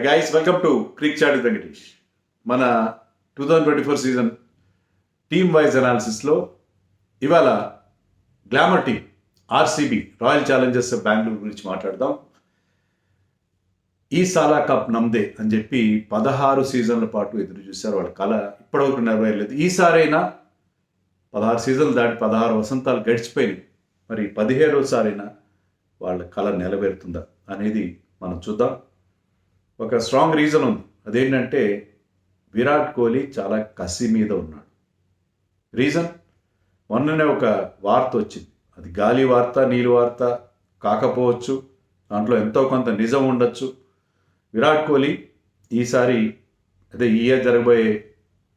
Guys welcome to cric chat with Venkatesh. మన 2024 season team wise అనాలిసిస్లో ఇవాళ glamour team RCB Royal Challengers Bengaluru గురించి మాట్లాడదాం. ఈ సాలా కప్ నమ్దే అని చెప్పి 16 సీజన్ల పాటు ఎదురు చూశారు. వాళ్ళ కళ ఇప్పటివరకు నెరవేరలేదు. ఈసారైనా 16 సీజన్లు దాటి 16 వసంతాలు గడిచిపోయినాయి. మరి 17వసారైనా వాళ్ళ కళ నెరవేరుతుందా అనేది మనం చూద్దాం. ఒక స్ట్రాంగ్ రీజన్ ఉంది. అదేంటంటే విరాట్ కోహ్లీ చాలా కసి మీద ఉన్నాడు. రీజన్ మొన్ననే ఒక వార్త వచ్చింది. అది గాలి వార్త, నీలి వార్త కాకపోవచ్చు, దాంట్లో ఎంతో కొంత నిజం ఉండొచ్చు. విరాట్ కోహ్లీ ఈసారి ఈ ఇయర్ జరగబోయే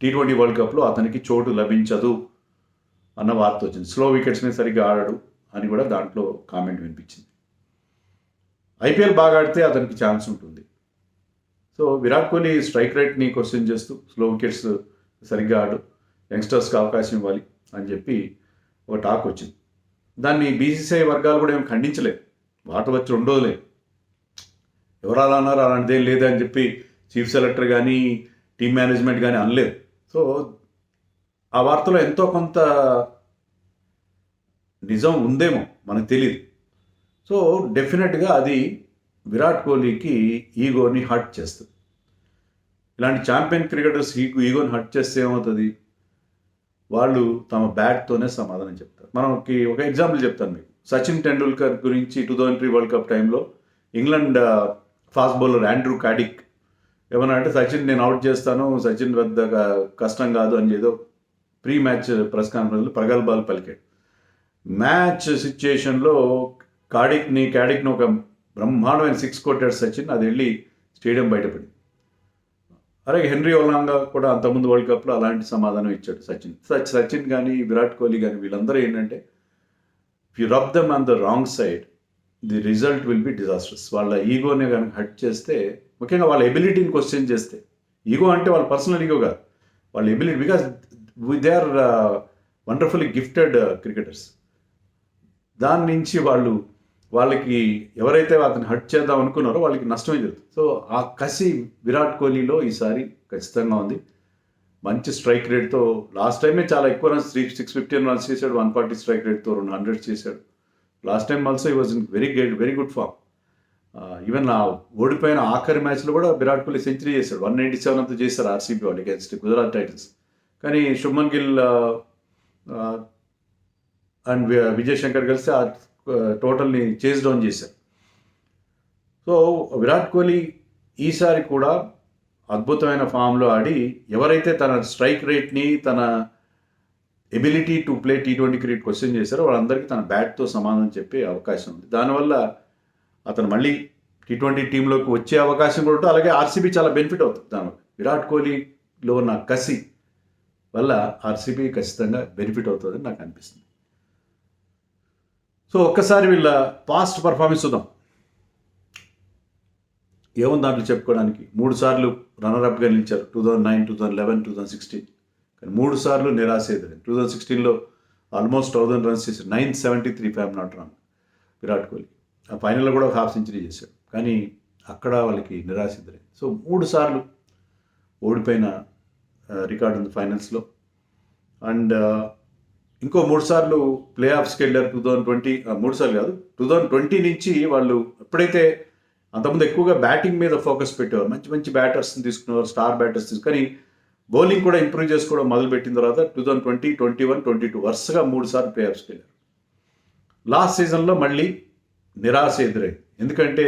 T20 వరల్డ్ కప్లో అతనికి చోటు లభించదు అన్న వార్త వచ్చింది. స్లో వికెట్స్ మీద సరిగ్గా ఆడాడు అని కూడా దాంట్లో కామెంట్ వినిపించింది. IPL బాగా ఆడితే అతనికి ఛాన్స్ ఉంటుంది. సో విరాట్ కోహ్లీ స్ట్రైక్ రేట్ని క్వశ్చన్ చేస్తూ స్లో వికెట్స్ సరిగ్గా ఆడు, యంగ్స్టర్స్కి అవకాశం ఇవ్వాలి అని చెప్పి ఒక టాక్ వచ్చింది. దాన్ని BCCI వర్గాలు కూడా ఏం ఖండించలేదు. వార్త వచ్చి 2 రోజులే ఎవరు అలా అన్నారు, అలాంటిదేం లేదని చెప్పి చీఫ్ సెలెక్టర్ కానీ టీమ్ మేనేజ్మెంట్ కానీ అనలేదు. సో ఆ వార్తలో ఎంతో కొంత నిజం ఉందేమో మనకు తెలియదు. సో డెఫినెట్గా అది విరాట్ కోహ్లీకి ఈగోని హర్ట్ చేస్తుంది. ఇలాంటి ఛాంపియన్ క్రికెటర్స్ ఈగోని హర్ట్ చేస్తే ఏమవుతుంది, వాళ్ళు తమ బ్యాట్తోనే సమాధానం చెప్తారు. మనకి ఒక ఎగ్జాంపుల్ చెప్తాను మీకు. సచిన్ టెండూల్కర్ గురించి 2003 వరల్డ్ కప్ టైంలో ఇంగ్లాండ్ ఫాస్ట్ బౌలర్ ఆండ్రూ కాడిక్ ఏమన్నా అంటే, సచిన్ నేను అవుట్ చేస్తాను, సచిన్ వద్ద కష్టం కాదు అని ఏదో ప్రీ మ్యాచ్ ప్రెస్ కాన్ఫరెన్స్లో ప్రగల్భాలు పలికాడు. మ్యాచ్ సిచ్యుయేషన్లో కాడిక్ని ఒక బ్రహ్మాండమైన 6 కొట్టాడు సచిన్. అది వెళ్ళి స్టేడియం బయటపడింది. అలాగే హెన్రీ ఒలాంగా కూడా అంతకుముందు వరల్డ్ కప్లో అలాంటి సమాధానం ఇచ్చాడు సచిన్ కానీ విరాట్ కోహ్లీ కానీ వీళ్ళందరూ ఏంటంటే, if you rub them on the wrong side the result will be disasters. వాళ్ళ ఈగోని కనుక హర్ట్ చేస్తే, ముఖ్యంగా వాళ్ళ ఎబిలిటీని క్వశ్చన్ చేస్తే, ఈగో అంటే వాళ్ళ పర్సనల్ ఈగో కాదు, వాళ్ళ ability, because they are wonderfully gifted cricketers. దాని నుంచి వాళ్ళకి ఎవరైతే అతను హర్ట్ చేద్దాం అనుకున్నారో వాళ్ళకి నష్టమే జరుగుతుంది. సో ఆ కసి విరాట్ కోహ్లీలో ఈసారి ఖచ్చితంగా ఉంది. మంచి స్ట్రైక్ రేట్తో లాస్ట్ టైమే చాలా ఎక్కువ రన్స్ 615 రన్స్ చేశాడు. 140 స్ట్రైక్ రేట్తో 200 చేశాడు. Last time also he was in very good form. Even ఆ ఓడిపోయిన ఆఖరి మ్యాచ్లో కూడా విరాట్ కోహ్లీ సెంచరీ చేశాడు. 197 అంతా చేశారు ఆర్సీబీ వాళ్ళు అగేన్స్ట్ గుజరాత్ టైటన్స్. కానీ శుభ్మన్ గిల్ అండ్ విజయ్ శంకర్ కలిసి ఆ టోటల్ని చేజ్ డౌన్ చేశారు. సో విరాట్ కోహ్లీ ఈసారి కూడా అద్భుతమైన ఫామ్లో ఆడి, ఎవరైతే తన స్ట్రైక్ రేట్ని, తన ability to play T20 cricket question చేశారో వాళ్ళందరికీ తన బ్యాట్తో సమాధానం చెప్పే అవకాశం ఉంది. దానివల్ల అతను మళ్ళీ T20 టీంలోకి వచ్చే అవకాశం కూడా ఉంటుంది. అలాగే ఆర్సీబీ చాలా బెనిఫిట్ అవుతుంది దానివల్ల. విరాట్ కోహ్లీలో ఉన్న కసి వల్ల ఆర్సీబీ ఖచ్చితంగా బెనిఫిట్ అవుతుందని నాకు అనిపిస్తుంది. సో ఒక్కసారి వీళ్ళ పాస్ట్ పర్ఫార్మెన్స్ చూద్దాం. ఏముంది దాంట్లో చెప్పుకోవడానికి. 3 సార్లు రన్నర్అప్గా నిలిచారు. 2009, 2011, 2016. కానీ 3 సార్లు నిరాశ ఎదురైంది. 2016లో ఆల్మోస్ట్ 1000 రన్స్ చేశారు. 973 ఫ్యామ్ నాట్ రాంగ్ విరాట్ కోహ్లీ. ఆ ఫైనల్లో కూడా 1/2 సెంచరీ చేశాడు. కానీ అక్కడ వాళ్ళకి నిరాశ ఎదురైంది. సో 3 సార్లు ఓడిపోయిన రికార్డు ఉంది ఫైనల్స్లో. అండ్ ఇంకో 3 సార్లు ప్లే ఆఫ్స్కి వెళ్ళారు. 2020 3 సార్లు కాదు, 2020 నుంచి వాళ్ళు ఎప్పుడైతే అంతకుముందు ఎక్కువగా బ్యాటింగ్ మీద ఫోకస్ పెట్టేవారు, మంచి బ్యాటర్స్ని తీసుకునేవారు, స్టార్ బ్యాటర్స్ కానీ బౌలింగ్ కూడా ఇంప్రూవ్ చేసుకోవడం మొదలుపెట్టిన తర్వాత 2020, 21, 22 వరుసగా 3 సార్లు ప్లే ఆఫ్స్కి వెళ్ళారు. లాస్ట్ సీజన్లో మళ్ళీ నిరాశ ఎదురైంది. ఎందుకంటే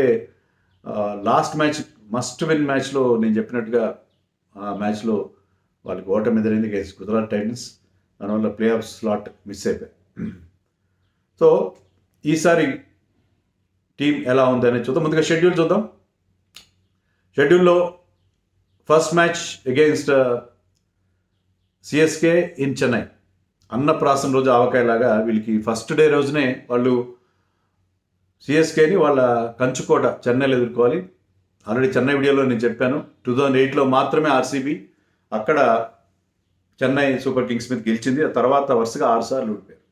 లాస్ట్ మ్యాచ్ మస్ట్ విన్ మ్యాచ్లో నేను చెప్పినట్టుగా ఆ మ్యాచ్లో వాళ్ళకి ఓటమి ఎదురైంది అగైన్స్ గుజరాత్ టైటన్స్. దానివల్ల ప్లే ఆఫ్ స్లాట్ మిస్ అయిపోయాయి. సో ఈసారి టీం ఎలా ఉందనేది చూద్దాం. ముందుగా షెడ్యూల్ చూద్దాం. షెడ్యూల్లో first match against CSK in Chennai. అన్నప్రాసన రోజు ఆవకాయలాగా వీళ్ళకి ఫస్ట్ డే రోజునే వాళ్ళు CSKని వాళ్ళ కంచుకోట చెన్నైలో ఎదుర్కోవాలి. ఆల్రెడీ చెన్నై వీడియోలో నేను చెప్పాను, 2008లో మాత్రమే ఆర్సీబీ అక్కడ చెన్నై సూపర్ కింగ్స్ మీద గెలిచింది. ఆ తర్వాత వరుసగా 6 సార్లు ఓడిపోయారు.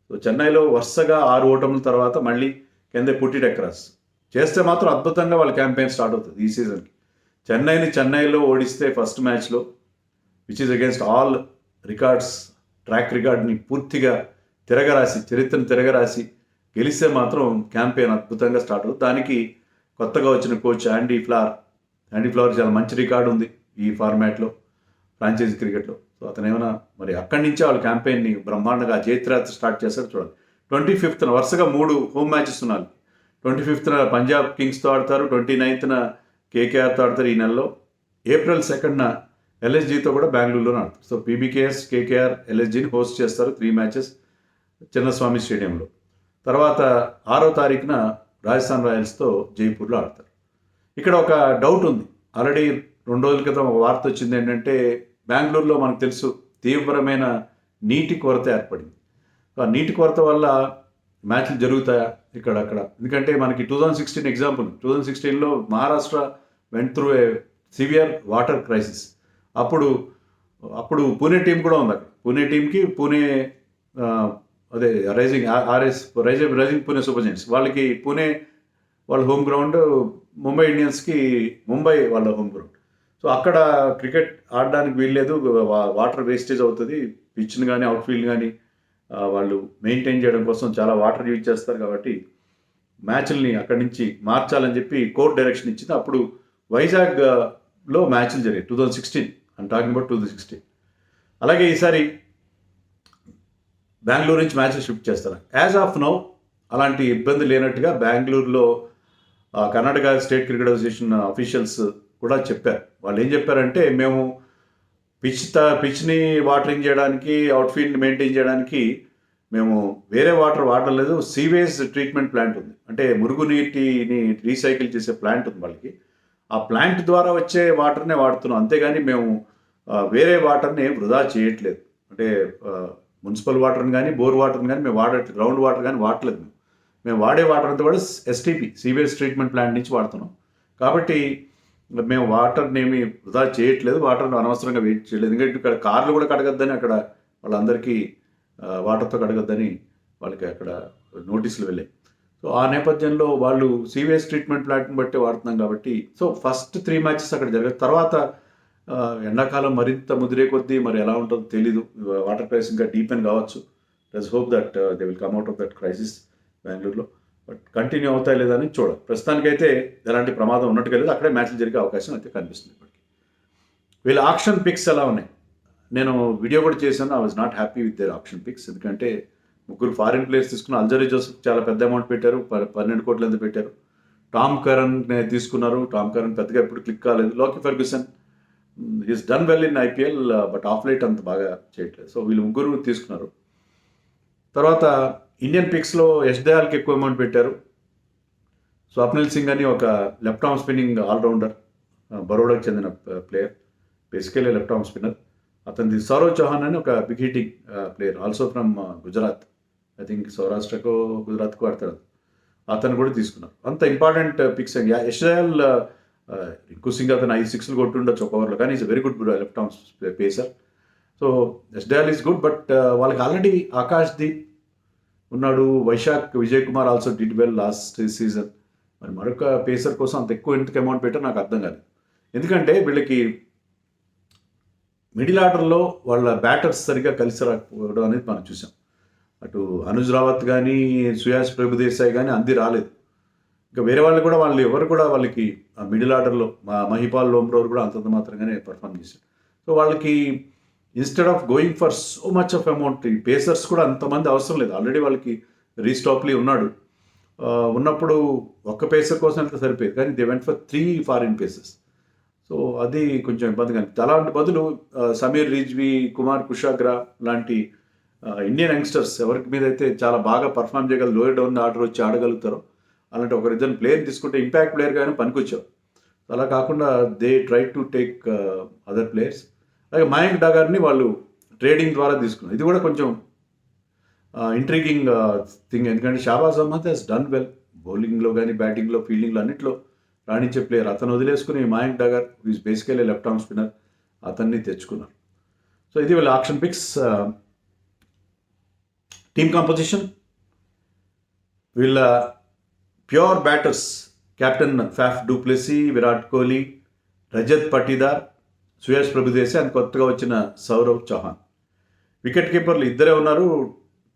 సో చెన్నైలో వరుసగా 6 ఓటముల తర్వాత మళ్ళీ can they put it across చేస్తే మాత్రం అద్భుతంగా వాళ్ళ క్యాంపెయిన్ స్టార్ట్ అవుతుంది ఈ సీజన్కి. చెన్నైలో ఓడిస్తే ఫస్ట్ మ్యాచ్లో, which is against all records, track రికార్డ్ని పూర్తిగా చరిత్రను తిరగరాసి గెలిస్తే మాత్రం క్యాంపెయిన్ అద్భుతంగా స్టార్ట్ అవుతుంది. దానికి కొత్తగా వచ్చిన కోచ్ యాండీ ఫ్లవర్ చాలా మంచి రికార్డు ఉంది ఈ ఫార్మాట్లో, ఫ్రాంచైజీ క్రికెట్లో. సో అతను ఏమైనా మరి అక్కడి నుంచే వాళ్ళ క్యాంపెయిన్ని బ్రహ్మాండంగా జయత్రాత్ స్టార్ట్ చేశారు. చూడాలి. 25th వరుసగా 3 హోమ్ మ్యాచెస్ ఉన్నాయి. 25th పంజాబ్ కింగ్స్తో ఆడతారు, 29th కేకేఆర్తో ఆడతారు ఈ నెలలో. April 2nd ఎల్ఎస్జీతో కూడా బెంగళూరులోనే ఆడతారు. సో పీబీకేఎస్, కేకేఆర్, ఎల్ఎస్జీని హోస్ట్ చేస్తారు 3 మ్యాచెస్ చిన్నస్వామి స్టేడియంలో. తర్వాత 6వ తారీఖున రాజస్థాన్ రాయల్స్తో జైపూర్లో ఆడతారు. ఇక్కడ ఒక డౌట్ ఉంది. ఆల్రెడీ 2 రోజుల క్రితం ఒక వార్త వచ్చింది ఏంటంటే, బెంగళూరులో మనకు తెలుసు తీవ్రమైన నీటి కొరత ఏర్పడింది. ఆ నీటి కొరత వల్ల మ్యాచ్లు జరుగుతాయా అక్కడ? ఎందుకంటే మనకి 2016 ఎగ్జాంపుల్, 2016లో Maharashtra went through a severe water crisis. అప్పుడు పూణే టీం కూడా ఉంది అక్కడ. పూణే టీంకి అదే రైజింగ్ పూణే సూపర్ జైంట్స్ వాళ్ళకి పూణే వాళ్ళ హోమ్ గ్రౌండ్, ముంబై ఇండియన్స్కి ముంబై వాళ్ళ హోమ్ గ్రౌండ్. సో అక్కడ క్రికెట్ ఆడడానికి వీల్లేదు, వాటర్ వేస్టేజ్ అవుతుంది. పిచ్ని కానీ అవుట్ఫీల్డ్ కానీ వాళ్ళు మెయింటైన్ చేయడం కోసం చాలా వాటర్ యూజ్ చేస్తారు. కాబట్టి మ్యాచ్ల్ని అక్కడి నుంచి మార్చాలని చెప్పి కోర్ట్ డైరెక్షన్ ఇచ్చింది. అప్పుడు వైజాగ్లో మ్యాచ్లు జరిగాయి 2016. I'm talking about 2016. అలాగే ఈసారి బెంగళూరు నుంచి మ్యాచెస్ షిఫ్ట్ చేస్తారు. యాజ్ ఆఫ్ నౌ అలాంటి ఇబ్బంది లేనట్టుగా బెంగళూరులో Karnataka state cricket association officials కూడా చెప్పారు. వాళ్ళు ఏం చెప్పారంటే, మేము పిచ్ని వాటరింగ్ చేయడానికి, అవుట్ఫీల్డ్ మెయింటైన్ చేయడానికి మేము వేరే వాటర్ వాడలేదు. సీవేజ్ ట్రీట్మెంట్ ప్లాంట్ ఉంది, అంటే మురుగునీటిని రీసైకిల్ చేసే ప్లాంట్ ఉంది వాళ్ళకి. ఆ ప్లాంట్ ద్వారా వచ్చే వాటర్నే వాడుతున్నాం, అంతేగాని మేము వేరే వాటర్ని వృధా చేయట్లేదు. అంటే మున్సిపల్ వాటర్ని కానీ బోర్ వాటర్ని కానీ మేము వాడట్లేదు, గ్రౌండ్ వాటర్ కానీ వాడట్లేదు. మేము వాడే వాటర్ అంతా కూడా ఎస్టీపీ సీవేజ్ ట్రీట్మెంట్ ప్లాంట్ నుంచి వాడుతున్నాం. కాబట్టి మేము వాటర్ని ఏమి వృధా చేయట్లేదు, వాటర్ని అనవసరంగా వెయిట్ చేయలేదు. ఎందుకంటే ఇక్కడ కార్లు కూడా కడగద్దని అక్కడ వాళ్ళందరికీ వాటర్తో కడగద్దని వాళ్ళకి అక్కడ నోటీసులు వెళ్ళాయి. సో ఆ నేపథ్యంలో వాళ్ళు సీవేజ్ ట్రీట్మెంట్ ప్లాంట్ని బట్టి వాడుతున్నాం కాబట్టి, సో ఫస్ట్ 3 మ్యాచెస్ అక్కడ జరగదు. తర్వాత ఎండాకాలం మరింత ముదిరే కొద్దీ మరి ఎలా ఉంటుందో తెలీదు. వాటర్ క్రైసిస్ ఇంకా డీపెన్ కావచ్చు. Let's hope that they will come out of that crisis బెంగళూరులో. బట్ కంటిన్యూ అవుతాయి లేదని చూడాలి. ప్రస్తుతానికైతే ఎలాంటి ప్రమాదం ఉన్నట్టుగా లేదు, అక్కడే మ్యాచ్లు జరిగే అవకాశం అయితే కనిపిస్తుంది. ఇప్పటికి వీళ్ళ ఆక్షన్ పిక్స్ ఎలా ఉన్నాయి, నేను వీడియో కూడా చేశాను. I was not happy with their auction picks. ఎందుకంటే 3 ఫారిన్ ప్లేయర్స్ తీసుకున్న. అల్జరీ జోసెఫ్ చాలా పెద్ద అమౌంట్ పెట్టారు, 12 కోట్ల ఎంత పెట్టారు. టామ్ కరన్ తీసుకున్నారు, టామ్ కరన్ పెద్దగా ఎప్పుడు క్లిక్ కాలేదు. Lockie Ferguson is done well in IPL, but of late అంత బాగా చేయట్లేదు. సో వీళ్ళు 3 తీసుకున్నారు. తర్వాత ఇండియన్ పిక్స్లో యష్ దయాల్కి ఎక్కువ అమౌంట్ పెట్టారు. స్వప్నిల్ సింగ్ అని ఒక లెఫ్ట్ ఆర్మ్ స్పిన్నింగ్ ఆల్రౌండర్, బరోడాకి చెందిన player, basically left arm spinner. అతనిది సౌరవ్ చౌహాన్ అని ఒక big hitting player, also from Gujarat. I think సౌరాష్ట్రకో గుజరాత్కో ఆడతాడు. అతను కూడా తీసుకున్నారు. అంత ఇంపార్టెంట్ పిక్స్. యష్ దయాల్, రింకు సింగ్ అతను 5 6లు కొట్టుండొచ్చు ఒక ఓవర్లో, కానీ is very good left arm pacer. So Yash Dayal is good. But వాళ్ళకి ఆల్రెడీ ఆకాష్ దీప్ ఉన్నాడు, Vyshak Vijay Kumar also did well last season. మరి మరొక పేసర్ కోసం అంత ఎక్కువ ఎందుకు అమౌంట్ పెట్టారో నాకు అర్థం కాలేదు. ఎందుకంటే వీళ్ళకి మిడిల్ ఆర్డర్లో వాళ్ళ బ్యాటర్స్ సరిగ్గా కలిసి రాకపోవడం అనేది మనం చూసాం. అటు అనుజ్ రావత్ కానీ సుయాష్ ప్రభుదేశాయ్ కానీ అంది రాలేదు. ఇంకా వేరే వాళ్ళు కూడా ఎవరు కూడా వాళ్ళకి మిడిల్ ఆర్డర్లో మహిపాల్ లోమ్రోర్ కూడా అంతంత మాత్రంగానే పర్ఫామ్ చేశారు. సో వాళ్ళకి instead of going for so much of amount, ఈ పేసర్స్ కూడా అంతమంది అవసరం లేదు. ఆల్రెడీ వాళ్ళకి రీస్టాప్లీ ఉన్నాడు. ఉన్నప్పుడు ఒక్క పేసర్ కోసం అయితే సరిపోయేది, కానీ they went for 3 foreign pacers. So అది కొంచెం ఇబ్బందిగా అనిపిస్తుంది. అలాంటి బదులు సమీర్ రిజ్వీ, కుమార్ కుషాగ్రా లాంటి ఇండియన్ యంగ్స్టర్స్ ఎవరికి మీద అయితే చాలా బాగా పర్ఫామ్ చేయగలరు, లోయర్ డౌన్ ఆర్డర్ వచ్చి ఆడగలుగుతారో అలాంటి ఒకరిద్దరు ప్లేయర్ తీసుకుంటే ఇంపాక్ట్ ప్లేయర్ కానీ పనికొచ్చారు. అలా కాకుండా they try to take other players. అలాగే మయాంక్ డాగర్ని వాళ్ళు ట్రేడింగ్ ద్వారా తీసుకున్నారు. ఇది కూడా కొంచెం ఇంట్రీగింగ్ థింగ్. ఎందుకంటే Shahbaz Ahmed he's done well బౌలింగ్లో కానీ బ్యాటింగ్లో ఫీల్డింగ్లో అన్నింటిలో రాణించే ప్లేయర్. అతను వదిలేసుకుని Mayank Dagar is basically left arm spinner, అతన్ని తెచ్చుకున్నారు. సో ఇది వీళ్ళ ఆక్షన్ పిక్స్. టీమ్ కంపోజిషన్, వీళ్ళ pure batters captain Faf du Plessis, Virat Kohli, Rajat Patidar, Suyash Prabhudesai and కొత్తగా వచ్చిన సౌరవ్ చౌహాన్. వికెట్ కీపర్లు ఇద్దరే ఉన్నారు,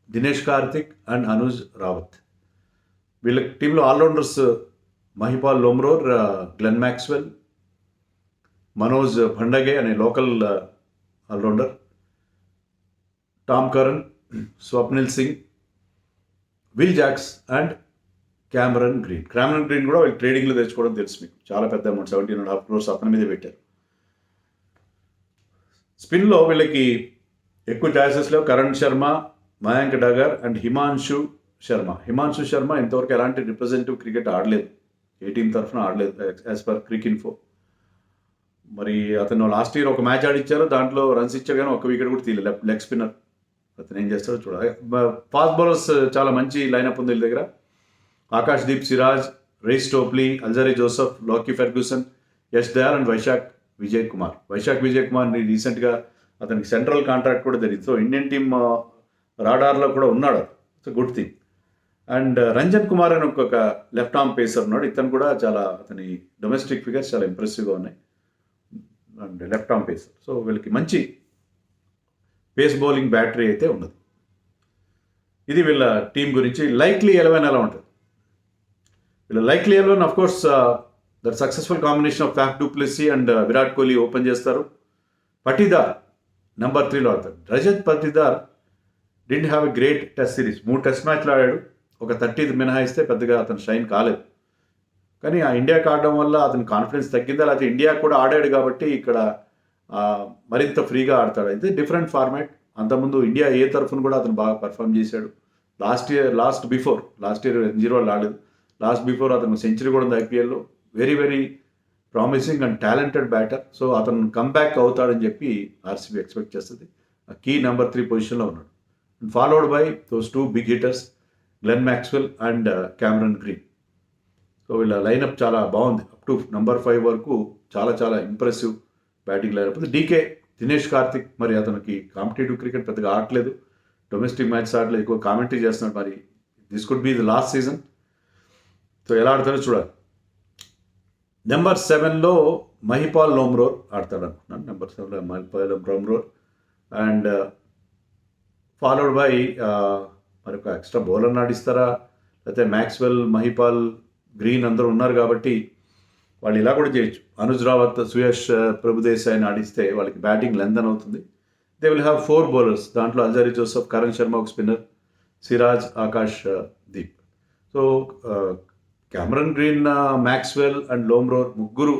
దినేష్ కార్తిక్ అండ్ అనుజ్ రావత్. వీళ్ళ టీంలో allrounders Mahipal Lomror, Glenn Maxwell, Manoj భండగే అనే local allrounder, Tom Curran, Swapnil Singh, Will Jacks and Cameron Green. Cameron Green కూడా వీళ్ళు ట్రేడింగ్లో తెచ్చుకోవడం తెలుసు మీకు, చాలా పెద్ద అమౌంట్ 17.5 crores అతని మీదే పెట్టారు. స్పిన్లో వీళ్ళకి ఎక్కువ ఛాయిసెస్ లేవు. కరణ్ శర్మ, మయాంక్ డగర్ అండ్ హిమాన్షు శర్మ ఇంతవరకు ఎలాంటి రిప్రజెంటేటివ్ క్రికెట్ ఆడలేదు, ఏ టీం తరఫున ఆడలేదు యాజ్ పర్ క్రికిన్ఫో. మరి అతను లాస్ట్ ఇయర్ ఒక మ్యాచ్ ఆడిచ్చారు, దాంట్లో రన్స్ ఇచ్చారు కానీ ఒక వికెట్ కూడా తీయలేదు. లెగ్ స్పిన్నర్, అతను ఏం చేస్తాడో చూడాలి. ఫాస్ట్ బౌలర్స్ చాలా మంచి లైనప్ ఉంది వీళ్ళ దగ్గర. Akash Deep Siraj, Reece Topley, Alzarri Joseph, Lockie Ferguson, Yash Dayal and Vyshak Vijay Kumar రీసెంట్గా అతనికి సెంట్రల్ కాంట్రాక్ట్ కూడా జరిగింది. సో ఇండియన్ టీమ్ రాడార్లో కూడా ఉన్నాడు, it's good thing. And Ranjan Kumar అని ఒక లెఫ్ట్ ఆర్మ్ పేసర్ ఉన్నాడు, ఇతను కూడా చాలా, అతని డొమెస్టిక్ ఫిగర్స్ చాలా ఇంప్రెసివ్గా ఉన్నాయి and left arm pacer. So వీళ్ళకి మంచి పేస్ బౌలింగ్ బ్యాటరీ అయితే ఉన్నది. ఇది వీళ్ళ టీం గురించి. లైక్లీ 11 ఎలా ఉంటుంది? వీళ్ళ likely 11 of course that successful combination of ఫ్యాఫ్ du Plessis and Virat Kohli open చేస్తారు. పటీదార్ నెంబర్ 3లో ఆడతాడు. Rajat Patidar didn't have a great test series, 3 test మ్యాచ్లు ఆడాడు, ఒక 30 మినహాయిస్తే పెద్దగా అతను షైన్ కాలేదు. కానీ ఆ ఇండియాకి ఆడడం వల్ల అతని కాన్ఫిడెన్స్ తగ్గిందా, లేకపోతే ఇండియా కూడా ఆడాడు కాబట్టి ఇక్కడ మరింత ఫ్రీగా ఆడతాడు. అయితే డిఫరెంట్ ఫార్మాట్. అంతకుముందు ఇండియా ఏ తరఫున కూడా అతను బాగా పర్ఫామ్ చేశాడు. లాస్ట్ ఇయర్ NG వాళ్ళు ఆడలేదు, లాస్ట్ బిఫోర్ అతను సెంచరీ కూడా ఉంది IPLలో. Very very promising and talented batter. So అతను కమ్బ్యాక్ అవుతాడని చెప్పి RCB ఎక్స్పెక్ట్ చేస్తుంది. కీ నెంబర్ 3 పొజిషన్లో ఉన్నాడు. Followed by those 2 big hitters Glenn Maxwell and Cameron Green. So వీళ్ళ లైనప్ చాలా బాగుంది, అప్ టు నెంబర్ 5 వరకు చాలా చాలా impressive batting lineup. Dinesh Karthik మరి అతనికి కాంపిటేటివ్ క్రికెట్ పెద్దగా ఆడలేదు, డొమెస్టిక్ మ్యాచ్ ఆడలేదు, ఎక్కువ కామెంటరీ చేస్తున్నాడు. మరి this could be the last season. So ఎలా ఆడతారో చూడాలి. నెంబర్ 7లో మహిపాల్ లోమ్రోర్ ఆడతాడు అనుకున్నాను. నెంబర్ 7లో Mahipal Lomror and followed by మరి ఒక ఎక్స్ట్రా బౌలర్ ఆడిస్తారా, లేకపోతే మ్యాక్స్వెల్, మహిపాల్, గ్రీన్ అందరూ ఉన్నారు కాబట్టి వాళ్ళు ఇలా కూడా చేయొచ్చు. అనుజ్ రావత్, సుయాష్ ప్రభుదేశాయ్ని ఆడిస్తే వాళ్ళకి బ్యాటింగ్ లెంతన్ అవుతుంది. దే విల్ హ్యావ్ 4 బౌలర్స్, దాంట్లో అల్జరీ జోసెఫ్, కరణ్ శర్మ ఒక spinner, Siraj, Akash Deep. So Cameron green, Maxwell and Lomror ముగ్గురు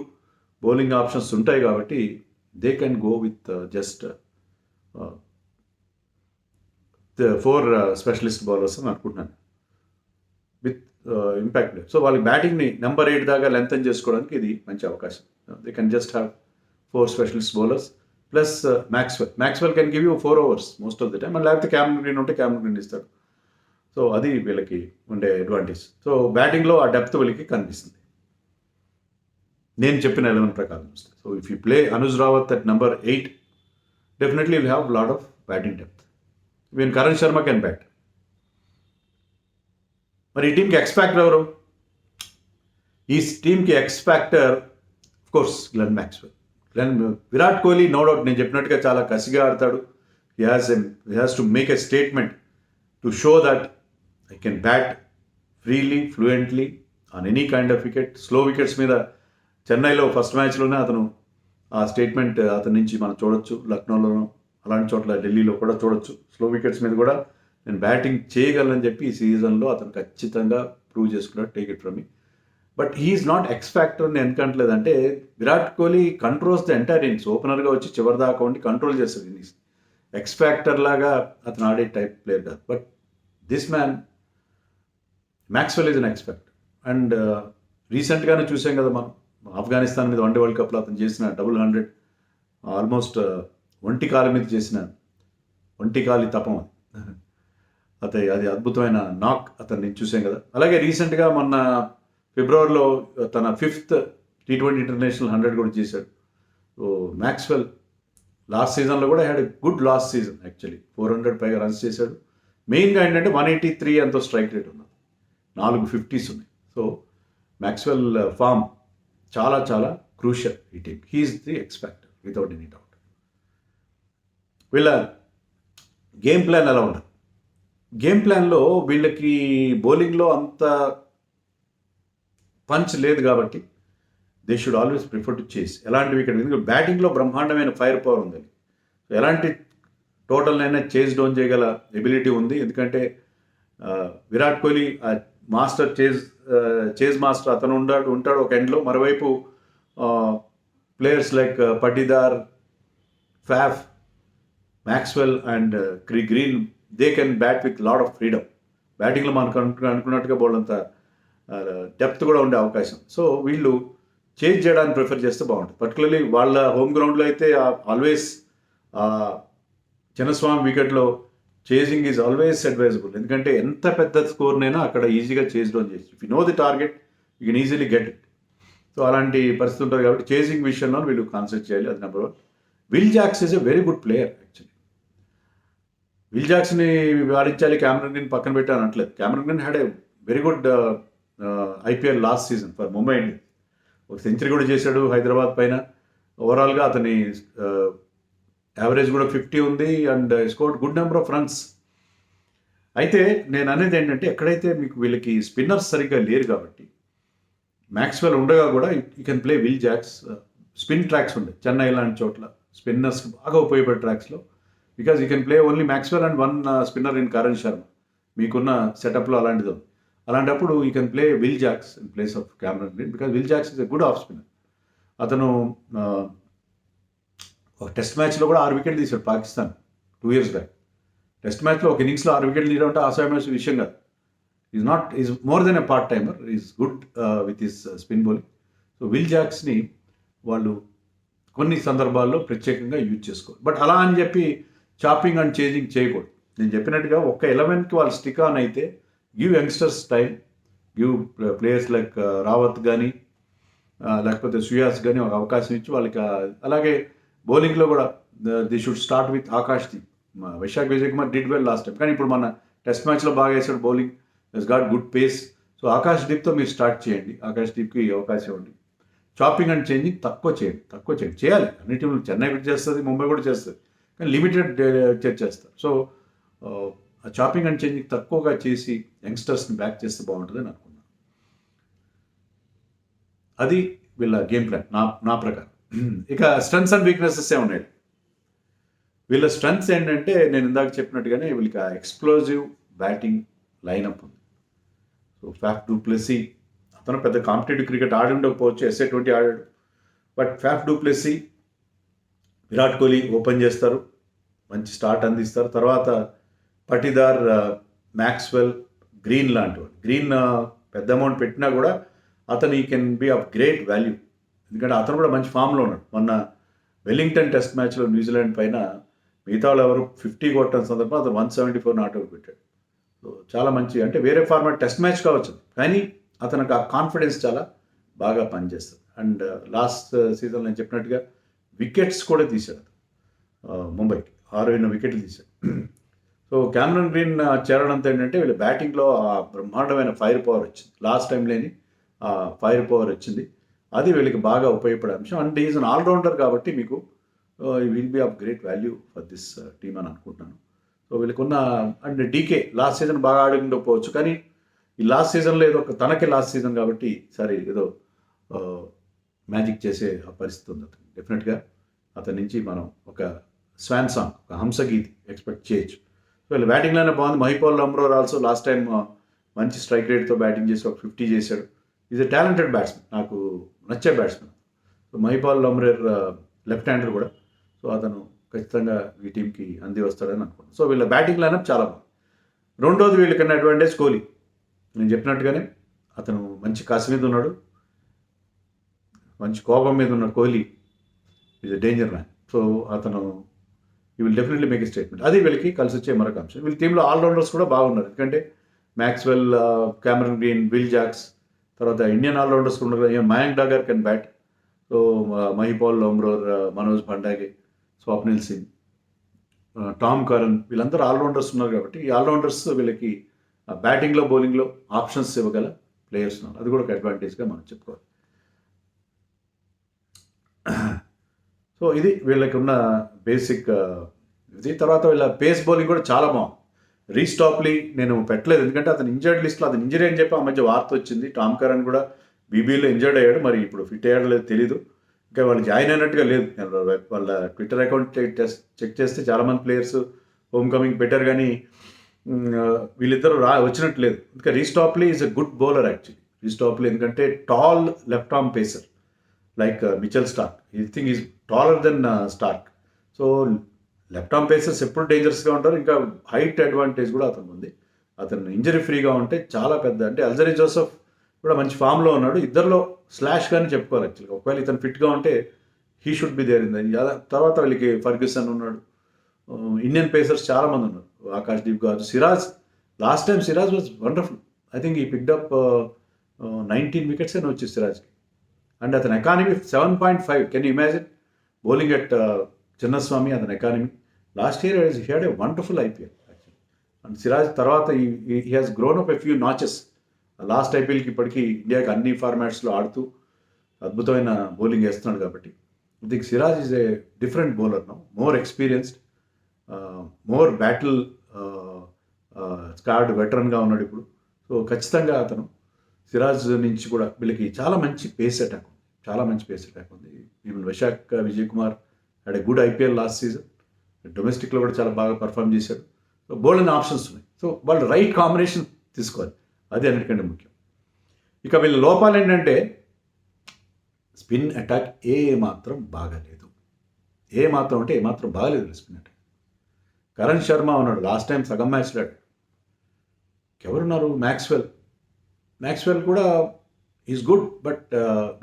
బౌలింగ్ ఆప్షన్స్ ఉంటాయి కాబట్టి they can go with just 4 specialist bowlers అని అనుకుంటున్నాను విత్ ఇంపాక్ట్. సో వాళ్ళకి బ్యాటింగ్ని నెంబర్ 8 దాకా లెంతన్ చేసుకోవడానికి ఇది మంచి అవకాశం. They can just have 4 specialist bowlers plus Maxwell can give you 4 overs most of the time. లేకపోతే క్యామరన్ గ్రీన్ ఉంటే క్యామరన్ గ్రీన్ ఇస్తాడు. సో అది వీళ్ళకి ఉండే అడ్వాంటేజ్. సో బ్యాటింగ్లో ఆ డెప్త్ వీళ్ళకి కనిపిస్తుంది నేను చెప్పిన 11 ప్రకారం చూస్తే. So if you play Anuj Rawat at number 8 definitely will have lot of batting depth. Even Karan Sharma can bat. మరి ఈ టీంకి ఎక్స్ఫాక్టర్ ఎవరు? ఈ టీంకి x factor of course Glenn Maxwell. Virat Kohli no doubt నేను చెప్పినట్టుగా చాలా కసిగా ఆడతాడు. He has to make a statement to show that I can bat freely, fluently on any kind of wicket. Slow wickets మీద చెన్నైలో ఫస్ట్ మ్యాచ్లోనే అతను ఆ స్టేట్మెంట్ అతని నుంచి మనం చూడొచ్చు. లక్నోలోనూ అలాంటి చోట్ల ఢిల్లీలో కూడా చూడొచ్చు. స్లో వికెట్స్ మీద కూడా నేను బ్యాటింగ్ చేయగలనని చెప్పి ఈ సీజన్లో అతను ఖచ్చితంగా ప్రూవ్ చేసుకున్నాడు. Take it from me. But he's not X factor అని ఎందుకంటలేదంటే Virat Kohli controls the entire innings. ఓపెనర్గా వచ్చి చివరి దాకా ఉండి కంట్రోల్ చేస్తాడు ఇన్నింగ్స్. ఎక్స్ ఫ్యాక్టర్ లాగా అతను ఆడే టైప్ ప్లేయర్ కాదు. But this man Maxwell is an ex factor. And రీసెంట్గానే చూసాం కదా మనం ఆఫ్ఘనిస్తాన్ మీద వన్డే వరల్డ్ కప్లో అతను చేసిన 100 ఆల్మోస్ట్ ఒంటి కాలు మీద చేసిన ఒంటి కాలి తపం అది అద్భుతమైన నాక్ అతన్ని చూసాం కదా. అలాగే రీసెంట్గా మొన్న ఫిబ్రవరిలో తన 5th T20 ఇంటర్నేషనల్ 100 కూడా చేశాడు. సో మ్యాక్స్వెల్ లాస్ట్ సీజన్లో కూడా had good last season actually. 400 పైగా రన్స్ చేశాడు. మెయిన్గా ఏంటంటే 183 ఎంతో స్ట్రైక్ రేట్ ఉన్నది, 4 50s ఉన్నాయి. సో మ్యాక్స్వెల్ ఫామ్ చాలా చాలా క్రూషియల్ ఈ టీం. He's the X factor without any doubt. వీళ్ళ గేమ్ ప్లాన్ ఎలా ఉండదు. గేమ్ ప్లాన్లో వీళ్ళకి బౌలింగ్లో అంత పంచ్ లేదు కాబట్టి they should always prefer to చేస్ ఎలాంటి వికెట్. ఎందుకంటే బ్యాటింగ్లో బ్రహ్మాండమైన ఫైర్ పవర్ ఉంది. ఎలాంటి టోటల్నైనా చేజ్ డౌన్ చేయగల ఎబిలిటీ ఉంది. ఎందుకంటే Virat Kohli master chase master అతను ఉంటాడు ఒక ఎండ్లో. మరోవైపు players like Patidar, Faf, Maxwell and Green, they can bat with lot of freedom. బ్యాటింగ్లో మనకు అనుకున్నట్టుగా బౌలంత డెప్త్ కూడా ఉండే అవకాశం. సో వీళ్ళు చేజ్ చేయడానికి ప్రిఫర్ చేస్తే బాగుంటుంది. పర్టికులర్లీ వాళ్ళ హోమ్ గ్రౌండ్లో అయితే ఆల్వేస్ చిన్నస్వామి వికెట్లో చేజింగ్ ఈజ్ ఆల్వేస్ అడ్వైజబుల్. ఎందుకంటే ఎంత పెద్ద స్కోర్నైనా అక్కడ ఈజీగా చేజ్ డౌన్ చేయొచ్చు. If you know the target you can easily get it. So అలాంటి పరిస్థితి ఉంటుంది కాబట్టి చేజింగ్ విషయంలో వీళ్ళు కాన్సన్ట్రేట్ చేయాలి. అది number 1. Will Jacks is a very good player actually. Will జాక్స్ని ఆడించాలి, క్యామరన్ గ్రీన్ పక్కన పెట్టాను అనట్లేదు. Cameron Green had a very good IPL last season for Mumbai Indians. ఒక సెంచరీ కూడా చేశాడు హైదరాబాద్ పైన. ఓవరాల్గా అతని యావరేజ్ కూడా 50 ఉంది and scored good number of runs. అయితే నేను అనేది ఏంటంటే ఎక్కడైతే మీకు వీళ్ళకి స్పిన్నర్స్ సరిగ్గా లేరు కాబట్టి మ్యాక్స్వెల్ ఉండగా కూడా you can play Will Jacks. Spin tracks ఉండే చెన్నై లాంటి చోట్ల స్పిన్నర్స్కి బాగా ఉపయోగపడే ట్రాక్స్లో, because you can play only Maxwell and 1 spinner in Karan Sharma. మీకున్న సెటప్లో అలాంటిది ఉంది. అలాంటప్పుడు you can play Will Jacks in place of Cameron Green, because Will Jacks is a good off spinner. అతను ఒక టెస్ట్ మ్యాచ్లో కూడా 6 వికెట్లు తీశాడు పాకిస్తాన్ 2 years బ్యాక్. టెస్ట్ మ్యాచ్లో ఒక ఇన్నింగ్స్లో 6 వికెట్లు తీయడం అంటే ఆసామైన విషయం కాదు. Is more than a part timer. Is good with his spin bowling. So Will జాక్స్ని వాళ్ళు కొన్ని సందర్భాల్లో ప్రత్యేకంగా యూజ్ చేసుకోవాలి. బట్ అలా అని చెప్పి చాపింగ్ అండ్ చేంజింగ్ చేయకూడదు. నేను చెప్పినట్టుగా ఒక్క 11కి వాళ్ళు స్టిక్ ఆన్ అయితే give youngsters time, give players like Rawat కానీ లేకపోతే సుయాస్ కానీ ఒక అవకాశం ఇచ్చి వాళ్ళకి. అలాగే బౌలింగ్లో కూడా they should start with Akash Deep. Vyshak Vijay Kumar did well last time, కానీ ఇప్పుడు మన టెస్ట్ మ్యాచ్లో బాగా వేసాడు bowling, he's got good pace. So Akash దీప్తో మీరు స్టార్ట్ చేయండి, ఆకాష్ దీప్కి అవకాశం ఇవ్వండి. చాపింగ్ అండ్ చేంజింగ్ తక్కువ చేయండి. చేయాలి అన్ని టీంలు. చెన్నై కూడా చేస్తుంది, ముంబై కూడా చేస్తుంది, కానీ లిమిటెడ్ చేస్తారు. సో ఆ చాపింగ్ అండ్ చేంజింగ్ తక్కువగా చేసి యంగ్స్టర్స్ని బ్యాక్ చేస్తే బాగుంటుందని అనుకున్నాను. అది వీళ్ళ గేమ్ ప్లాన్ నా ప్రకారం. ఇక స్ట్రెంగ్స్ అండ్ వీక్నెసెస్ ఉన్నాయి. వీళ్ళ స్ట్రెంగ్స్ ఏంటంటే నేను ఇందాక చెప్పినట్టుగానే వీళ్ళకి ఆ ఎక్స్ప్లోజివ్ బ్యాటింగ్ లైనప్ ఉంది. సో ఫ్యాఫ్ డు ప్లెసీ అతను పెద్ద కాంపిటేటివ్ క్రికెట్ ఆడి ఉండకపోవచ్చు, SA20 ఆడాడు. But Faf du Plessis, Virat Kohli open చేస్తారు, మంచి స్టార్ట్ అందిస్తారు. తర్వాత పటిదార్, మ్యాక్స్వెల్, గ్రీన్ లాంటివాడు. గ్రీన్ పెద్ద అమౌంట్ పెట్టినా కూడా అతను he can be of great value. ఎందుకంటే అతను కూడా మంచి ఫామ్లో ఉన్నాడు. మొన్న వెల్లింగ్టన్ టెస్ట్ మ్యాచ్లో న్యూజిలాండ్ పైన మిగతా వాళ్ళు ఎవరు 50 కొట్టిన సందర్భం అతను 174 నాట్అవుట్ పెట్టాడు. సో చాలా మంచి, అంటే వేరే ఫార్మాట్ టెస్ట్ మ్యాచ్ కావచ్చు, కానీ అతనికి ఆ కాన్ఫిడెన్స్ చాలా బాగా పనిచేస్తుంది. అండ్ లాస్ట్ సీజన్ నేను చెప్పినట్టుగా వికెట్స్ కూడా తీశాడు ముంబైకి. 6 వికెట్లు తీశాడు. సో క్యామరన్ గ్రీన్ చేరడంతో ఏంటంటే వీళ్ళ బ్యాటింగ్లో ఆ బ్రహ్మాండమైన ఫైర్ పవర్ వచ్చింది. లాస్ట్ టైం లేని ఫైర్ పవర్ వచ్చింది. అది వీళ్ళకి బాగా ఉపయోగపడే అంశం. అండ్ ఈజ్ అన్ ఆల్రౌండర్ కాబట్టి మీకు will be of great value for this team అని అనుకుంటున్నాను. సో వీళ్ళకున్న అండ్ డీకే లాస్ట్ సీజన్ బాగా ఆడి ఉండకపోవచ్చు, కానీ ఈ లాస్ట్ సీజన్లో ఏదో తనకే లాస్ట్ సీజన్ కాబట్టి సరే ఏదో మ్యాజిక్ చేసే ఆ పరిస్థితి ఉంది అతను. డెఫినెట్గా అతని నుంచి మనం ఒక స్వాన్ సాంగ్, ఒక హంసగీతి ఎక్స్పెక్ట్ చేయొచ్చు. సో వీళ్ళ బ్యాటింగ్లోనే బాగుంది. మహిపాల్ లమ్రోర్ ఆల్సో లాస్ట్ టైం మంచి స్ట్రైక్ రేట్తో బ్యాటింగ్ చేసి ఒక 50 చేశాడు. ఈజ్ ఎ టాలెంటెడ్ బ్యాట్స్మెన్, నాకు నచ్చే batsmen. So Mahipal Lomror left hander కూడా. సో అతను ఖచ్చితంగా ఈ టీంకి అంది వస్తాడని అనుకుంటున్నాను. సో వీళ్ళ బ్యాటింగ్ లైనప్ చాలా బాగుంది. రెండోది వీళ్ళకన్నా అడ్వాంటేజ్ కోహ్లీ. నేను చెప్పినట్టుగానే అతను మంచి కసి మీద ఉన్నాడు, మంచి కోపం మీద ఉన్న Kohli is a danger man. So అతను ఈ will definitely make a statement. అది వీళ్ళకి కలిసి వచ్చే మరొక అంశం. వీళ్ళ టీంలో ఆల్రౌండర్స్ కూడా బాగున్నారు. ఎందుకంటే Maxwell, Cameron Green, Will Jacks, తర్వాత ఇండియన్ ఆల్రౌండర్స్ కూడా ఉన్నారు. Mayank Dagar can bat. So Mahipal Lomror, Manoj Bhandage, Swapnil Singh, Tom Curran, వీళ్ళందరూ ఆల్రౌండర్స్ ఉన్నారు. కాబట్టి ఈ ఆల్రౌండర్స్ వీళ్ళకి బ్యాటింగ్లో బౌలింగ్లో ఆప్షన్స్ ఇవ్వగల ప్లేయర్స్ ఉన్నారు. అది కూడా ఒక అడ్వాంటేజ్గా మనం చెప్పుకోవాలి. సో ఇది వీళ్ళకి ఉన్న బేసిక్ ఇది. తర్వాత వీళ్ళ పేస్ బౌలింగ్ కూడా చాలా బాగుంది. రీస్టాప్లీ నేను పెట్టలేదు, ఎందుకంటే అతను ఇంజర్డ్ లిస్ట్లో అతను ఇంజరీ అని చెప్పి ఆ మధ్య వార్త వచ్చింది. టామ్ కరన్ కూడా బీబీలో ఇంజర్డ్ అయ్యాడు, మరి ఇప్పుడు ఫిట్ అయ్యాడో లేదు తెలీదు. ఇంకా వాళ్ళు జాయిన్ అయినట్టుగా లేదు. వాళ్ళ ట్విట్టర్ అకౌంట్ చెక్ చేస్తే చాలామంది ప్లేయర్స్ హోమ్ కమింగ్ పెట్టారు, కానీ వీళ్ళిద్దరూ వచ్చినట్టు లేదు. ఇంకా Reece Topley is a good bowler actually. Reece Topley ఎందుకంటే tall left arm pacer like Mitchell Starc. ఈ thing is taller than Starc. So left arm pacers ఎప్పుడు డేంజరస్గా ఉంటారు. ఇంకా హైట్ అడ్వాంటేజ్ కూడా అతను ఉంది. అతను ఇంజరీ ఫ్రీగా ఉంటే చాలా పెద్ద, అంటే అల్జరీ జోసెఫ్ కూడా మంచి ఫామ్లో ఉన్నాడు. ఇద్దరిలో స్లాష్ కానీ చెప్పుకోవాలి యాక్చువల్గా. ఒకవేళ ఇతను ఫిట్గా ఉంటే he should be there in the. తర్వాత వీళ్ళకి ఫర్గ్యూసన్ ఉన్నాడు. ఇండియన్ పేసర్స్ చాలామంది ఉన్నారు. Akash Deep garu, Siraj. Last time Siraj was wonderful. I think he picked up 19 wickets అని వచ్చి సిరాజ్కి. అండ్ అతని economy 7.5. Can you imagine bowling at Chinnaswamy, అతని economy. Last year he had a wonderful IPL actually. And Siraj తర్వాత he has grown up a few notches. లాస్ట్ ఐపీఎల్కి ఇప్పటికీ ఇండియాకి అన్ని ఫార్మాట్స్లో ఆడుతూ అద్భుతమైన బౌలింగ్ వేస్తున్నాడు. కాబట్టి I think Siraj is a different bowler now, more experienced, more battle scared వెటరన్గా ఉన్నాడు ఇప్పుడు. సో ఖచ్చితంగా అతను సిరాజ్ నుంచి కూడా వీళ్ళకి చాలా మంచి పేస్ అటాక్ ఉంది, చాలా మంచి పేస్ అటాక్ ఉంది. Even Vyshak Vijay Kumar had a good IPL last season. డొమెస్టిక్లో కూడా చాలా బాగా పర్ఫామ్ చేశాడు. సో బౌలింగ్ ఆప్షన్స్ ఉన్నాయి. సో వాళ్ళు రైట్ కాంబినేషన్ తీసుకోవాలి, అది అన్నిటికంటే ముఖ్యం. ఇక వీళ్ళ లోపాలు ఏంటంటే స్పిన్ అటాక్ ఏమాత్రం బాగాలేదు. ఏమాత్రం అంటే ఏమాత్రం బాగాలేదు స్పిన్ అటాక్. కరణ్ శర్మ ఉన్నాడు, లాస్ట్ టైం సగం మ్యాచ్లో ఆడాడు. ఎవరున్నారు? మ్యాక్స్వెల్ కూడా is good, but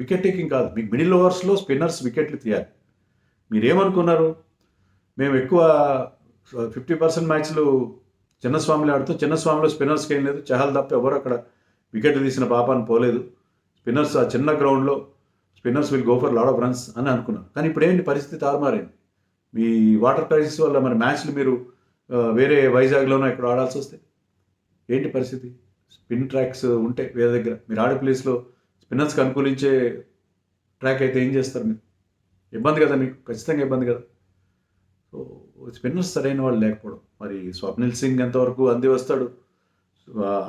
wicket taking కాదు. మీకు మిడిల్ ఓవర్స్లో స్పిన్నర్స్ వికెట్లు తీయాలి. మీరేమనుకున్నారు? మేము ఎక్కువ 50% మ్యాచ్లు చిన్నస్వామిలో ఆడుతూ చిన్నస్వామిలో స్పిన్నర్స్కి ఏం లేదు, చహల్ తప్ప ఎవరు అక్కడ వికెట్లు తీసిన పాపాన్ని పోలేదు. స్పిన్నర్స్ ఆ చిన్న గ్రౌండ్లో spinners will go for lot of runs అని అనుకున్నారు. కానీ ఇప్పుడు ఏంటి పరిస్థితి? తారుమారైంది. మీ వాటర్ క్రైసిస్ వల్ల మరి మ్యాచ్లు మీరు వేరే వైజాగ్లోనో ఇక్కడ ఆడాల్సి వస్తే ఏంటి పరిస్థితి? స్పిన్ ట్రాక్స్ ఉంటే వేరే దగ్గర మీరు ఆడే ప్లేస్లో స్పిన్నర్స్కి అనుకూలించే ట్రాక్ అయితే ఏం చేస్తారు మీరు? ఇబ్బంది కదా, మీకు ఖచ్చితంగా ఇబ్బంది కదా. సో స్పిన్నర్స్ సరైన వాళ్ళు లేకపోవడం. మరి స్వప్నిల్ సింగ్ ఎంతవరకు అంది వస్తాడు?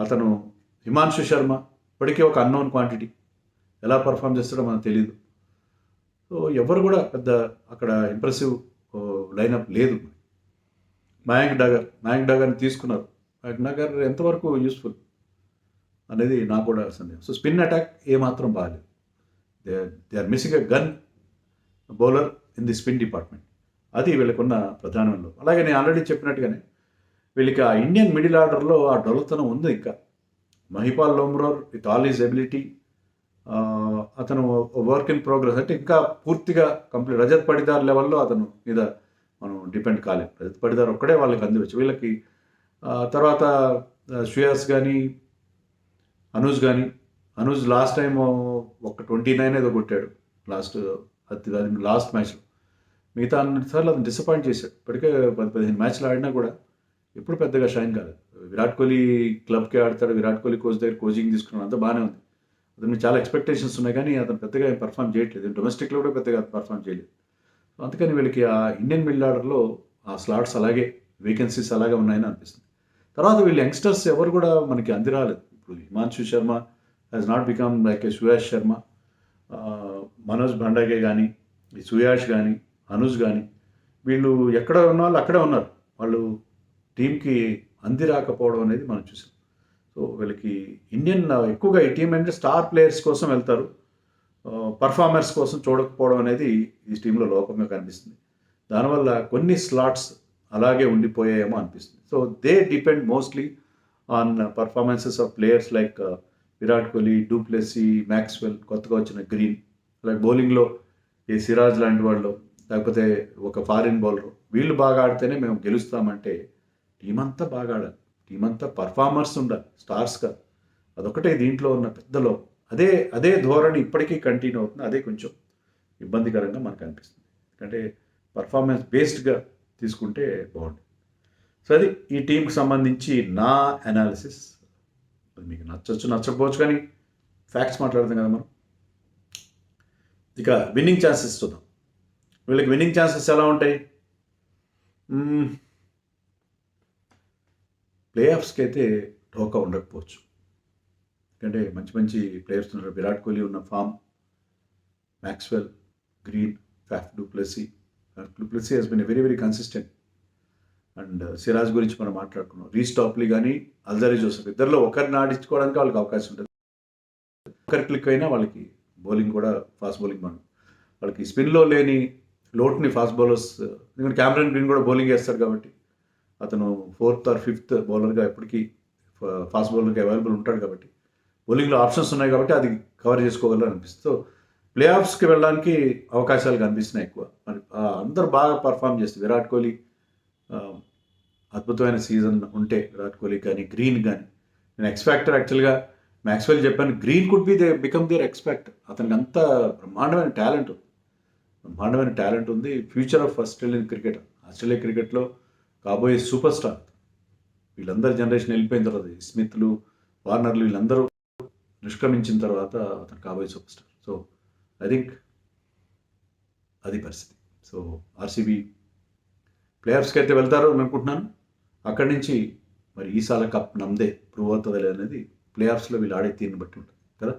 అతను హిమాన్షు శర్మ ఇప్పటికే ఒక అన్నోన్ క్వాంటిటీ, ఎలా పర్ఫామ్ చేస్తాడో మనకు తెలియదు. సో ఎవరు కూడా పెద్ద అక్కడ ఇంప్రెసివ్ లైనప్ లేదు. మయాంక్ డగర్ని తీసుకున్నారు. మయాంక్ డగర్ ఎంతవరకు యూస్ఫుల్ అనేది నాకు కూడా సందేహం. సో స్పిన్ అటాక్ ఏమాత్రం బాగాలేదు. They are missing a gun bowler in the spin department. అది వీళ్ళకున్న ప్రధానంలో. అలాగే నేను ఆల్రెడీ చెప్పినట్టుగానే వీళ్ళకి ఆ ఇండియన్ మిడిల్ ఆర్డర్లో ఆ డొలతనం ఉంది. ఇంకా Mahipal Lomror with all his ability, అతను వర్క్ ఇన్ ప్రోగ్రెస్, అంటే ఇంకా పూర్తిగా కంప్లీట్. రజత్ పడిదార్ లెవెల్లో అతను మీద మనం డిపెండ్ కాలేము. రజత్ పడిదార్ ఒక్కడే వాళ్ళకి అందివచ్చు. వీళ్ళకి తర్వాత శ్రేయస్ కానీ అనుజ్ లాస్ట్ టైం ఒక 29 ఏదో కొట్టాడు లాస్ట్ మ్యాచ్లో. మిగతా అన్నిసార్లు అతను డిసప్పాయింట్ చేశాడు. ఇప్పటికే 10-15 మ్యాచ్లు ఆడినా కూడా ఎప్పుడు పెద్దగా షైన్ కాలేదు. విరాట్ కోహ్లీ క్లబ్కే ఆడతాడు, విరాట్ కోహ్లీ కోచ్ దగ్గర కోచింగ్ తీసుకున్నాడు, అంతా బాగానే ఉంది. అతనికి చాలా ఎక్స్పెక్టేషన్స్ ఉన్నాయి, కానీ అతను పెద్దగా పర్ఫామ్ చేయట్లేదు. డొమెస్టిక్లో కూడా పెద్దగా పర్ఫామ్ చేయలేదు. అందుకని వీళ్ళకి ఆ ఇండియన్ మిడిల్ ఆర్డర్లో ఆ స్లాట్స్ అలాగే, వేకెన్సీస్ అలాగే ఉన్నాయని అనిపిస్తుంది. తర్వాత వీళ్ళు యంగ్స్టర్స్ ఎవరు కూడా మనకి అందిరాలేదు. ఇప్పుడు Himanshu Sharma has not become like a Suyash Sharma. Manoj Bhandage కానీ, ఈ సుయాష్ కానీ, అనుజ్ కానీ, వీళ్ళు ఎక్కడ ఉన్న వాళ్ళు అక్కడే ఉన్నారు. వాళ్ళు టీంకి అంది రాకపోవడం అనేది మనం చూసాం. సో వీళ్ళకి ఇండియన్ ఎక్కువగా ఈ టీం అంటే స్టార్ ప్లేయర్స్ కోసం వెళ్తారు, పర్ఫార్మర్స్ కోసం చూడకపోవడం అనేది ఈ టీంలో లోపంగా కనిపిస్తుంది. దానివల్ల కొన్ని స్లాట్స్ అలాగే ఉండిపోయాయేమో అనిపిస్తుంది. So they depend mostly on performances of players like Virat Kohli, du Plessis, Maxwell, కొత్తగా వచ్చిన గ్రీన్. అలాగే బౌలింగ్లో ఈ సిరాజ్ లాంటి వాళ్ళు, లేకపోతే ఒక ఫారిన్ బౌలర్, వీళ్ళు బాగా ఆడితేనే మేము గెలుస్తామంటే టీం అంతా బాగా ఆడాలి, టీం అంతా పర్ఫార్మర్స్ ఉండాలి, స్టార్స్గా. అదొకటే దీంట్లో ఉన్న పెద్దలో అదే ధోరణి ఇప్పటికీ కంటిన్యూ అవుతుంది. అదే కొంచెం ఇబ్బందికరంగా మనకు అనిపిస్తుంది. ఎందుకంటే పర్ఫార్మెన్స్ బేస్డ్గా తీసుకుంటే బాగుంటుంది. సో అది ఈ టీంకి సంబంధించి నా అనాలిసిస్. అది మీకు నచ్చకపోవచ్చు, కానీ ఫ్యాక్ట్స్ మాట్లాడతాం కదా మనం. ఇక విన్నింగ్ ఛాన్సెస్ చూద్దాం. వీళ్ళకి విన్నింగ్ ఛాన్సెస్ ఎలా ఉంటాయి? ప్లే ఆఫ్స్కి అయితే ఢోకా ఉండకపోవచ్చు. ఎందుకంటే మంచి మంచి ప్లేయర్స్ ఉన్నారు. విరాట్ కోహ్లీ ఉన్న form, Maxwell, Green, Faf du Plessis has been very very consistent. And Siraj గురించి మనం మాట్లాడుకున్నాం. రీస్ టాప్లీ కానీ అల్జరీ జోసెఫ్ ఇద్దరిలో ఒకరిని ఆడించుకోవడానికి వాళ్ళకి అవకాశం ఉంటుంది. ఒకరి క్లిక్ అయినా వాళ్ళకి బౌలింగ్ కూడా ఫాస్ట్ బౌలింగ్ మనం వాళ్ళకి స్పిన్లో లేని లోటుని ఫాస్ట్ బౌలర్స్, ఎందుకంటే క్యామరన్ గ్రీన్ కూడా బౌలింగ్ వేస్తాడు కాబట్టి అతను 4th or 5th బౌలర్గా ఎప్పటికీ ఫాస్ట్ బౌలర్గా అవైలబుల్ ఉంటాడు కాబట్టి బౌలింగ్లో ఆప్షన్స్ ఉన్నాయి కాబట్టి అది కవర్ చేసుకోగలరు అనిపిస్తుంది. సో ప్లే ఆఫ్స్కి వెళ్ళడానికి అవకాశాలు కనిపిస్తున్నాయి ఎక్కువ. మరి అందరూ బాగా పర్ఫామ్ చేస్తారు. విరాట్ కోహ్లీ అద్భుతమైన సీజన్ ఉంటే విరాట్ కోహ్లీ కానీ గ్రీన్ కానీ, నేను ఎక్స్పెక్టర్ యాక్చువల్గా మ్యాక్స్వెల్ చెప్పాను, Green could be become their x factor. అతనికి అంత బ్రహ్మాండమైన టాలెంట్ ఉంది. ఫ్యూచర్ ఆఫ్ ఆస్ట్రేలియా క్రికెట్లో కాబోయే సూపర్ స్టార్. వీళ్ళందరూ జనరేషన్ వెళ్ళిపోయిన తర్వాత స్మిత్లు, వార్నర్లు వీళ్ళందరూ నిష్క్రమించిన తర్వాత అతను కాబోయే super star. So I think అది పరిస్థితి. సో ఆర్సీబీ ప్లే ఆఫ్స్కి అయితే వెళ్తారు అని అనుకుంటున్నాను. అక్కడి నుంచి మరి ఈసారి కప్ నమ్మదే ప్రూవ్ అవుతుంది అనేది ప్లే ఆఫ్స్లో వీళ్ళు ఆడే తీరుని బట్టి ఉంటుంది కదా.